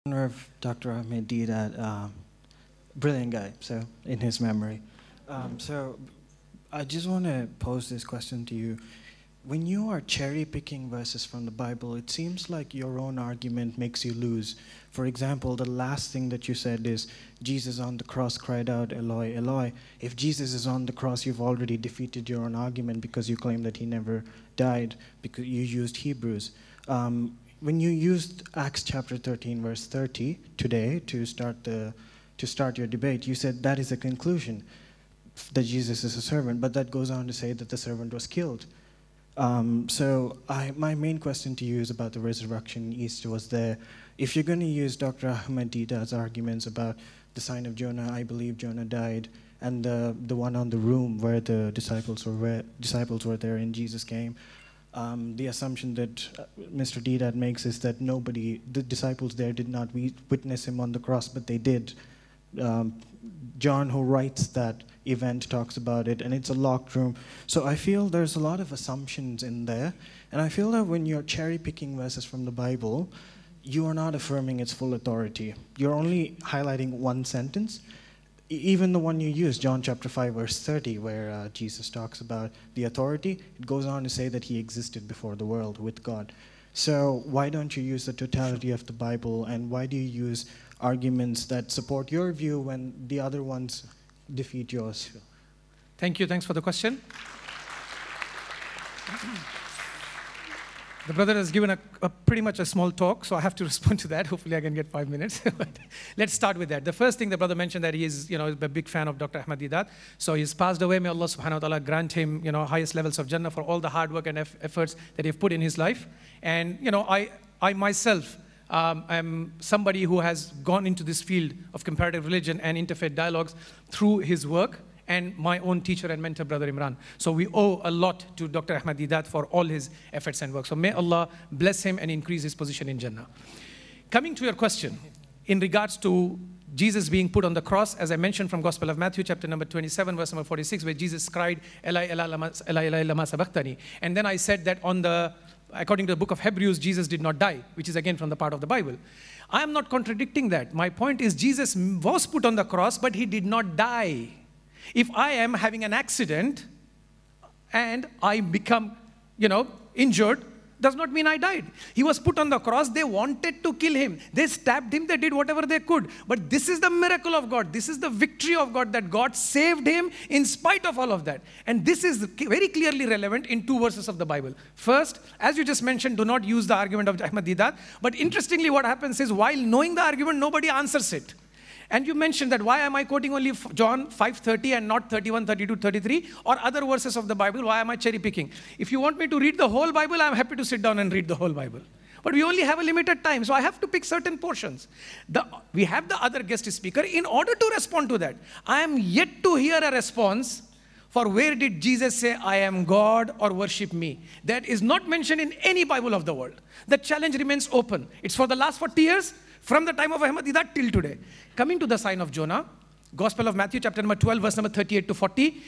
Honor of Dr. Ahmed Deedat, brilliant guy, so in his memory. So I just want to pose this question to you. When you are cherry-picking verses from the Bible, it seems like your own argument makes you lose. For example, the last thing that you said is, Jesus on the cross cried out, Eloi, Eloi. If Jesus is on the cross, you've already defeated your own argument because you claim that he never died, because you used Hebrews. When you used Acts chapter 13, verse 30 today to start your debate, you said that is a conclusion, that Jesus is a servant, but that goes on to say that the servant was killed. My main question to you is about the resurrection. Easter was there. If you're going to use Dr. Ahmed Deedat's arguments about the sign of Jonah, I believe Jonah died, and the one on the room where the disciples were there and Jesus came, the assumption that Mr. Deedat makes is that the disciples there did not witness him on the cross, but they did. John, who writes that event, talks about it, and it's a locked room. So I feel there's a lot of assumptions in there, and I feel that when you're cherry-picking verses from the Bible, you are not affirming its full authority. You're only highlighting one sentence. Even the one you use, John chapter 5, verse 30, where Jesus talks about the authority, it goes on to say that he existed before the world with God. So why don't you use the totality of the Bible, and why do you use arguments that support your view when the other ones defeat yours? Thank you. Thanks for the question. The brother has given pretty much a small talk, so I have to respond to that. Hopefully I can get 5 minutes. Let's start with that. The first thing the brother mentioned, that he is a big fan of Dr. Ahmed Deedat. So he's passed away. May Allah subhanahu wa ta'ala grant him highest levels of Jannah for all the hard work and efforts that he've put in his life. And I myself am somebody who has gone into this field of comparative religion and interfaith dialogues through his work and my own teacher and mentor, Brother Imran. So we owe a lot to Dr. Ahmed Deedat for all his efforts and work. So may Allah bless him and increase his position in Jannah. Coming to your question, in regards to Jesus being put on the cross, as I mentioned from Gospel of Matthew, chapter number 27, verse number 46, where Jesus cried, Eli, Eli, lama sabachthani. And then I said that according to the book of Hebrews, Jesus did not die, which is again from the part of the Bible. I am not contradicting that. My point is, Jesus was put on the cross, but he did not die. If I am having an accident and I become, injured, does not mean I died. He was put on the cross. They wanted to kill him. They stabbed him. They did whatever they could. But this is the miracle of God. This is the victory of God, that God saved him in spite of all of that. And this is very clearly relevant in 2 verses of the Bible. First, as you just mentioned, do not use the argument of Ahmed Deedat. But interestingly, what happens is, while knowing the argument, nobody answers it. And you mentioned that, why am I quoting only John 5:30 and not 31, 32, 33 or other verses of the Bible? Why am I cherry picking? If you want me to read the whole Bible, I'm happy to sit down and read the whole Bible. But we only have a limited time, so I have to pick certain portions. We have the other guest speaker. In order to respond to that, I am yet to hear a response for where did Jesus say, I am God, or worship me. That is not mentioned in any Bible of the world. The challenge remains open. It's for the last 40 years, from the time of Ahmed Deedat till today. Coming to the sign of Jonah, Gospel of Matthew, chapter number 12, verse number 38 to 40.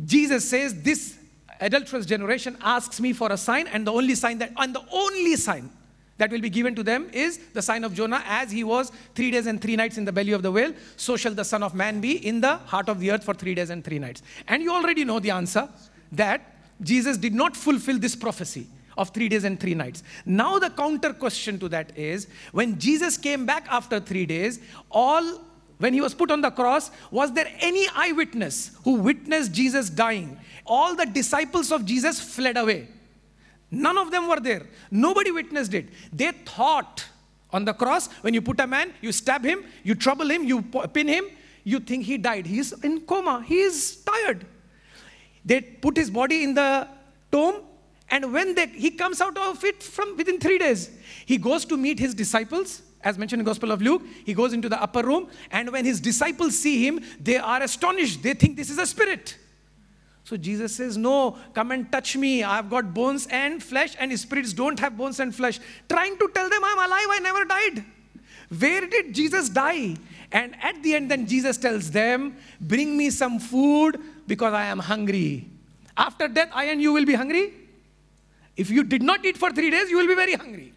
Jesus says, this adulterous generation asks me for a sign, and the only sign that will be given to them is the sign of Jonah. As he was 3 days and 3 nights in the belly of the whale, so shall the Son of Man be in the heart of the earth for 3 days and 3 nights. And you already know the answer, that Jesus did not fulfill this prophecy of 3 days and 3 nights. Now the counter question to that is, when Jesus came back after 3 days, when he was put on the cross, was there any eyewitness who witnessed Jesus dying? All the disciples of Jesus fled away. None of them were there. Nobody witnessed it. They thought on the cross, when you put a man, you stab him, you trouble him, you pin him, you think he died. He's in coma. He is tired. They put his body in the tomb, and when he comes out of it from within 3 days, he goes to meet his disciples. As mentioned in the Gospel of Luke, he goes into the upper room, and when his disciples see him, they are astonished. They think this is a spirit. So Jesus says, no, come and touch me. I've got bones and flesh, and spirits don't have bones and flesh. Trying to tell them, I'm alive, I never died. Where did Jesus die? And at the end, then Jesus tells them, bring me some food because I am hungry. After death, I and you will be hungry. If you did not eat for 3 days, you will be very hungry.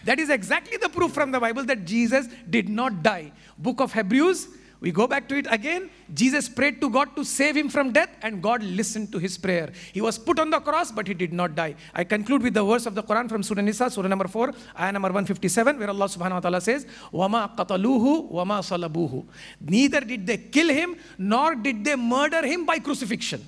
That is exactly the proof from the Bible that Jesus did not die. Book of Hebrews, we go back to it again. Jesus prayed to God to save him from death, and God listened to his prayer. He was put on the cross, but he did not die. I conclude with the verse of the Quran from Surah Nisa, Surah number 4, ayah number 157, where Allah subhanahu wa ta'ala says, وَمَا قَتَلُوهُ وَمَا صَلَبُوهُ. Neither did they kill him, nor did they murder him by crucifixion.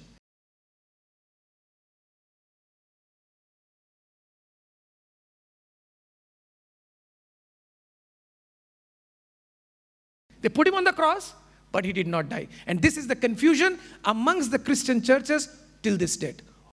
They put him on the cross, but he did not die. And this is the confusion amongst the Christian churches till this date.